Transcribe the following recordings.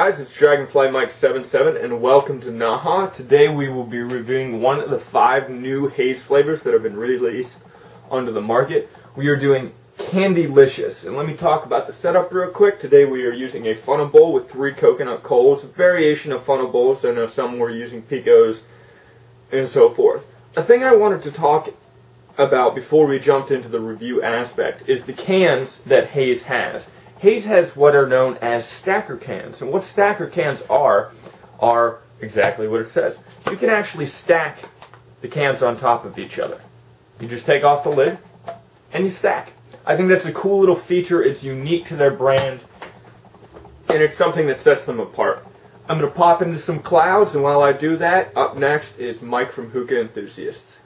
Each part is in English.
guys, it's Dragonfly Mike77 and welcome to NAHA. Today we will be reviewing one of the 5 new haze flavors that have been released onto the market. We are doing Candylicious, and let me talk about the setup real quick. Today we are using a funnel bowl with 3 coconut coals, a variation of funnel bowls. I know some were using picos and so forth. The thing I wanted to talk about before we jumped into the review aspect is the cans that Haze has. Haze has what are known as stacker cans, and what stacker cans are exactly what it says. You can actually stack the cans on top of each other. You just take off the lid and you stack. I think that's a cool little feature. It's unique to their brand, and it's something that sets them apart. I'm going to pop into some clouds, and while I do that, up next is Mike from Hookah Enthusiasts.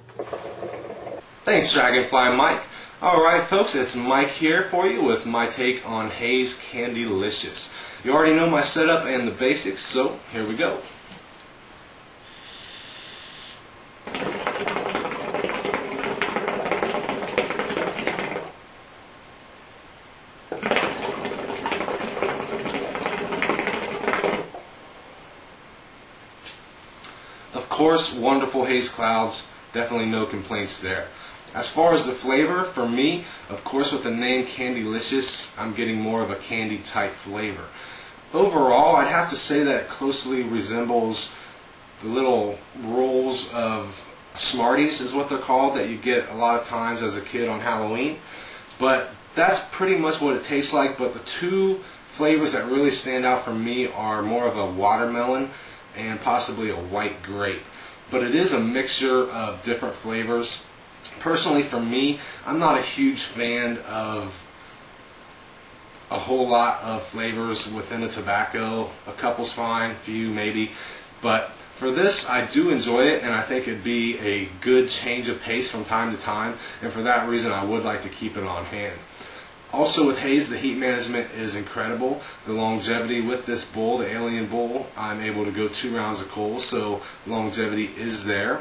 Thanks, Dragonfly Mike. Alright folks, it's Mike here for you with my take on Haze Candylicious. You already know my setup and the basics, so here we go. Of course, wonderful haze clouds, definitely no complaints there. As far as the flavor, for me, of course with the name Candylicious, I'm getting more of a candy type flavor. Overall, I'd have to say that it closely resembles the little rolls of Smarties is what they're called, that you get a lot of times as a kid on Halloween. But that's pretty much what it tastes like, but the 2 flavors that really stand out for me are more of a watermelon and possibly a white grape. But it is a mixture of different flavors. Personally, for me, I'm not a huge fan of a whole lot of flavors within a tobacco. A couple's fine, a few maybe. But for this, I do enjoy it, and I think it'd be a good change of pace from time to time. And for that reason, I would like to keep it on hand. Also with Haze, the heat management is incredible. The longevity with this bowl, the Alien Bowl, I'm able to go 2 rounds of coals, so longevity is there.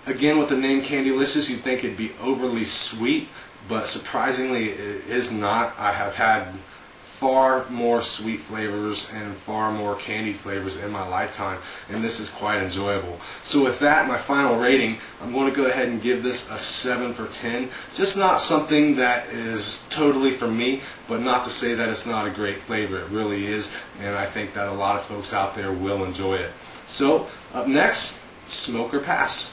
Again, with the name Candylicious, you'd think it'd be overly sweet, but surprisingly it is not. I have had far more sweet flavors and far more candy flavors in my lifetime, and this is quite enjoyable. So with that, my final rating, I'm going to go ahead and give this a 7 for 10. Just not something that is totally for me, but not to say that it's not a great flavor. It really is, and I think that a lot of folks out there will enjoy it. So, up next, smoke or pass.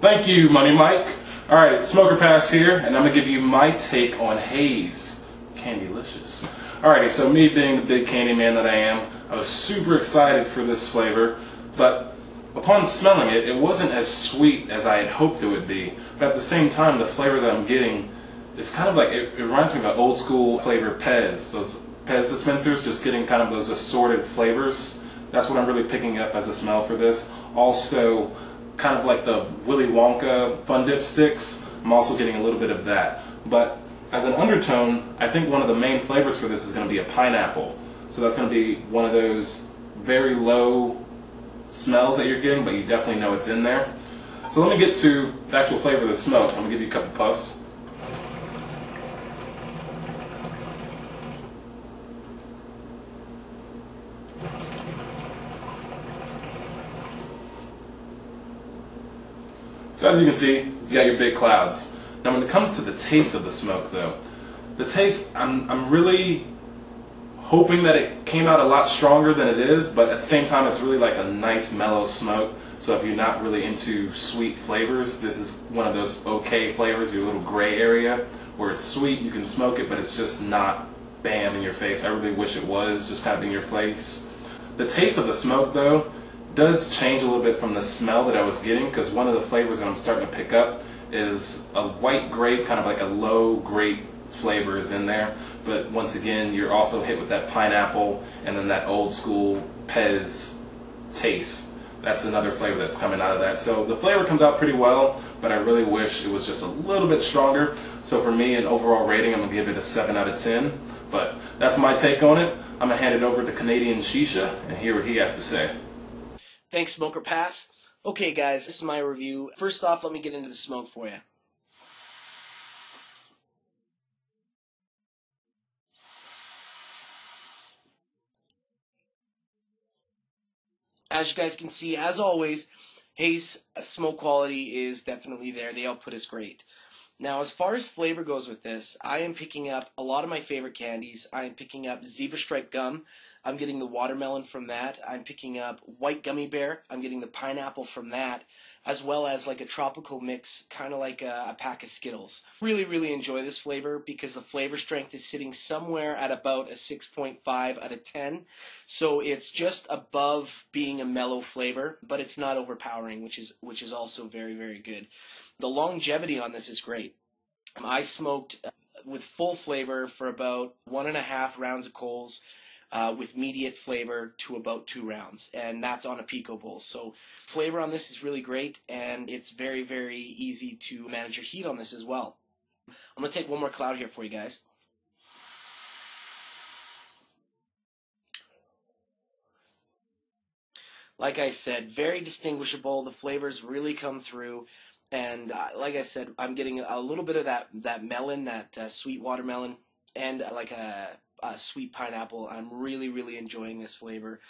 Thank you, Money Mike. Alright, Smoker Pass here, and I'm going to give you my take on Haze Candylicious. Alrighty, so me being the big candy man that I am, I was super excited for this flavor, but upon smelling it, it wasn't as sweet as I had hoped it would be. But at the same time, the flavor that I'm getting is kind of like, it reminds me of an old school flavor Pez, those Pez dispensers, just getting kind of those assorted flavors. That's what I'm really picking up as a smell for this. Also, kind of like the Willy Wonka Fun Dip sticks, I'm also getting a little bit of that. But as an undertone, I think one of the main flavors for this is going to be a pineapple. So that's going to be one of those very low smells that you're getting, but you definitely know it's in there. So let me get to the actual flavor of the smoke. I'm going to give you a couple puffs. So as you can see, you got your big clouds. Now when it comes to the taste of the smoke though, the taste, I'm really hoping that it came out a lot stronger than it is, but at the same time it's really like a nice mellow smoke. So if you're not really into sweet flavors, this is one of those okay flavors, your little gray area, where it's sweet, you can smoke it, but it's just not bam in your face. I really wish it was just kind of in your face. The taste of the smoke though, does change a little bit from the smell that I was getting, because one of the flavors that I'm starting to pick up is a white grape, kind of like a low grape flavor is in there. But once again, you're also hit with that pineapple and then that old school Pez taste. That's another flavor that's coming out of that. So the flavor comes out pretty well, but I really wish it was just a little bit stronger. So for me, an overall rating, I'm going to give it a 7 out of 10. But that's my take on it. I'm going to hand it over to Canadian Shisha and hear what he has to say. Thanks, Smoker Pass. Okay, guys, this is my review. First off, let me get into the smoke for you. As you guys can see, as always, Haze smoke quality is definitely there. The output is great. Now, as far as flavor goes with this, I am picking up a lot of my favorite candies. I am picking up zebra stripe gum. I'm getting the watermelon from that. I'm picking up white gummy bear. I'm getting the pineapple from that, as well as like a tropical mix, kind of like a pack of Skittles. Really, really enjoy this flavor because the flavor strength is sitting somewhere at about a 6.5 out of 10. So it's just above being a mellow flavor, but it's not overpowering, which is also very, very good. The longevity on this is great. I smoked with full flavor for about 1.5 rounds of coals, with mediate flavor to about 2 rounds, and that's on a Pico bowl. So flavor on this is really great, and it's very, very easy to manage your heat on this as well. I'm going to take one more cloud here for you guys. Like I said, very distinguishable. The flavors really come through. And like I said, I'm getting a little bit of that melon, that sweet watermelon, and like a sweet pineapple. I'm really, really enjoying this flavor.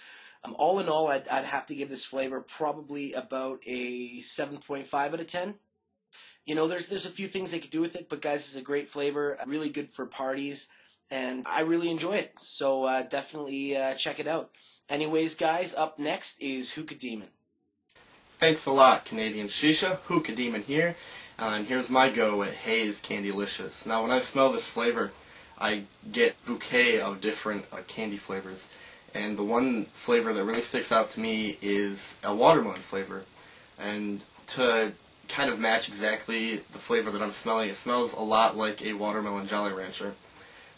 All in all, I'd have to give this flavor probably about a 7.5 out of 10. You know, there's a few things they could do with it, but guys, it's a great flavor, really good for parties, and I really enjoy it. So definitely check it out. Anyways, guys, up next is Hookah Demon. Thanks a lot, Canadian Shisha. Hookah Demon here, and here's my go at Haze Candylicious. Now, when I smell this flavor, I get a bouquet of different candy flavors, and the one flavor that really sticks out to me is a watermelon flavor. And to kind of match exactly the flavor that I'm smelling, it smells a lot like a watermelon Jolly Rancher.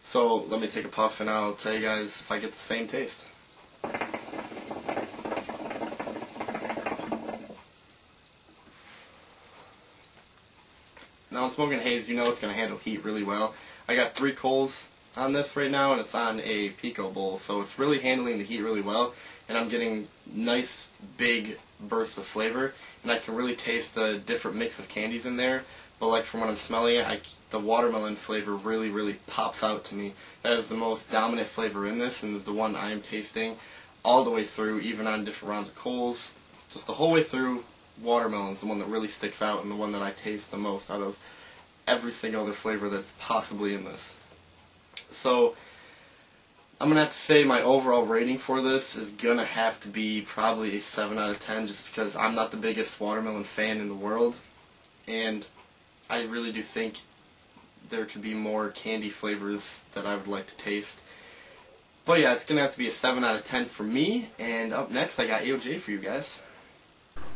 So let me take a puff, and I'll tell you guys if I get the same taste. Now, when smoking Haze, you know it's going to handle heat really well. I got 3 coals on this right now, and it's on a Pico bowl, so it's really handling the heat really well, and I'm getting nice, big bursts of flavor, and I can really taste the different mix of candies in there, but like from when I'm smelling it, the watermelon flavor really, really pops out to me. That is the most dominant flavor in this, and is the one I am tasting all the way through, even on different rounds of coals. Just the whole way through, watermelon's the one that really sticks out and the one that I taste the most out of every single other flavor that's possibly in this. So I'm going to have to say my overall rating for this is going to have to be probably a 7 out of 10, just because I'm not the biggest watermelon fan in the world, and I really do think there could be more candy flavors that I would like to taste. But yeah, it's going to have to be a 7 out of 10 for me, and up next I got AOJ for you guys.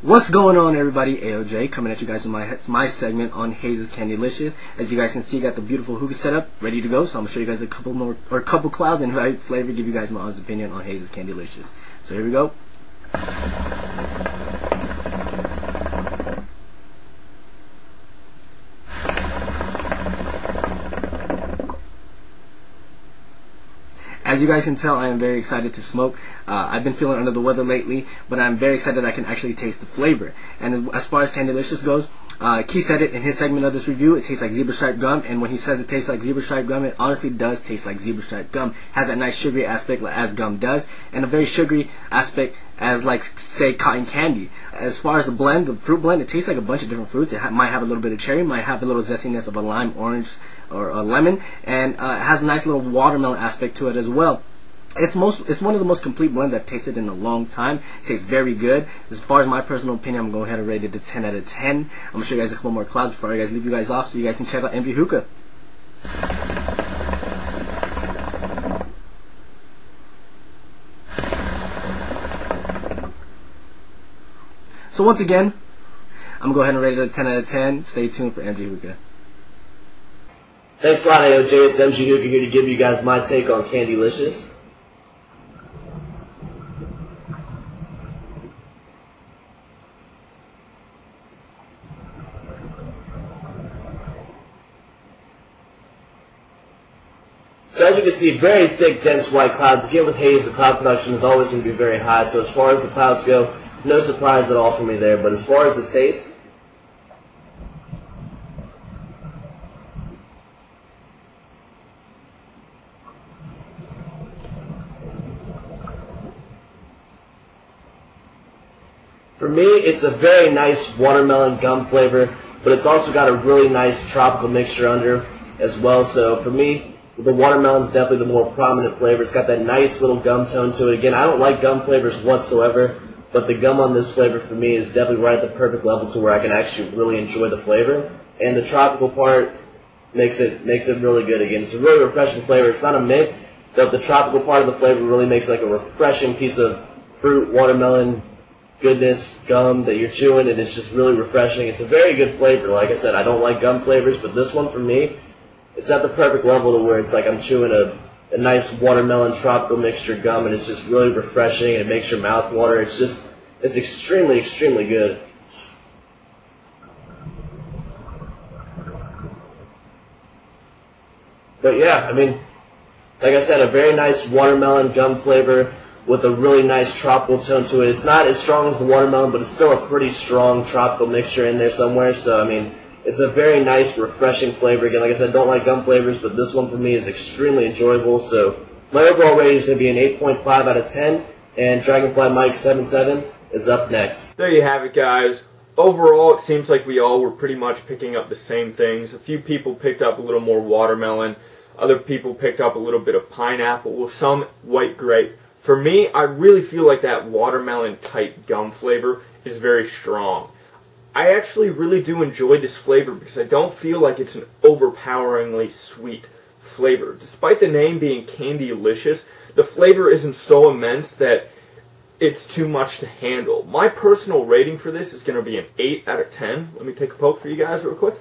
What's going on, everybody? AOJ coming at you guys with my segment on Haze's Candylicious. As you guys can see, got the beautiful hookah setup ready to go. So I'm gonna show you guys a couple clouds and flavor, give you guys my honest opinion on Haze's Candylicious. So here we go. As you guys can tell, I am very excited to smoke. I've been feeling under the weather lately, but I'm very excited I can actually taste the flavor. And as far as Candylicious goes, Key said it in his segment of this review, it tastes like zebra stripe gum, and when he says it tastes like zebra stripe gum, it honestly does taste like zebra stripe gum. Has that nice sugary aspect as gum does, and a very sugary aspect as, like, say, cotton candy. As far as the blend, the fruit blend, it tastes like a bunch of different fruits. It might have a little bit of cherry, might have a little zestiness of a lime, orange, or a lemon, and it has a nice little watermelon aspect to it as well. It's one of the most complete blends I've tasted in a long time. It tastes very good. As far as my personal opinion, I'm going to go ahead and rate it a 10 out of 10. I'm going to show you guys a couple more clouds before I leave you guys off so you guys can check out Envy Hookah. So once again, I'm going to go ahead and rate it a 10 out of 10. Stay tuned for MG Hookah. Thanks a lot, AOJ. It's MG Hookah here to give you guys my take on Candylicious. So as you can see, very thick, dense white clouds. Again, with haze, the cloud production is always going to be very high. So as far as the clouds go, no surprise at all for me there. But as far as the taste, For me, it's a very nice watermelon gum flavor, but it's also got a really nice tropical mixture under as well. So for me, the watermelon is definitely the more prominent flavor. It's got that nice little gum tone to it. Again, I don't like gum flavors whatsoever, but the gum on this flavor for me is definitely right at the perfect level to where I can actually really enjoy the flavor. And the tropical part makes it really good. Again, it's a really refreshing flavor. It's not a mint, but the tropical part of the flavor really makes it like a refreshing piece of fruit, watermelon goodness, gum that you're chewing, and it's just really refreshing. It's a very good flavor. Like I said, I don't like gum flavors, but this one for me, it's at the perfect level to where it's like I'm chewing a nice watermelon tropical mixture gum, and it's just really refreshing, and it makes your mouth water. It's extremely, extremely good. But yeah, I mean, like I said, a very nice watermelon gum flavor with a really nice tropical tone to it. It's not as strong as the watermelon, but it's still a pretty strong tropical mixture in there somewhere. So, I mean, it's a very nice, refreshing flavor. Again, like I said, I don't like gum flavors, but this one for me is extremely enjoyable. So, my overall rating is going to be an 8.5 out of 10, and Dragonfly Mike 77 is up next. There you have it, guys. Overall, it seems like we all were pretty much picking up the same things. A few people picked up a little more watermelon. Other people picked up a little bit of pineapple, some white grape. For me, I really feel like that watermelon-type gum flavor is very strong. I actually really do enjoy this flavor because I don't feel like it's an overpoweringly sweet flavor. Despite the name being Candylicious, the flavor isn't so immense that it's too much to handle. My personal rating for this is going to be an 8 out of 10. Let me take a poke for you guys real quick.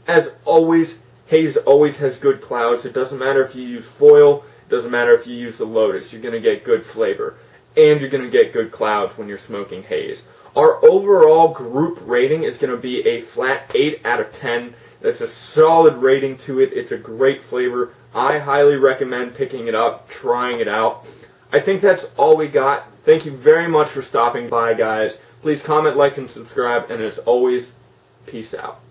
As always, Haze always has good clouds. It doesn't matter if you use foil, it doesn't matter if you use the Lotus. You're going to get good flavor, and you're going to get good clouds when you're smoking Haze. Our overall group rating is going to be a flat 8 out of 10. That's a solid rating to it. It's a great flavor. I highly recommend picking it up, trying it out. I think that's all we got. Thank you very much for stopping by, guys. Please comment, like, and subscribe, and as always, peace out.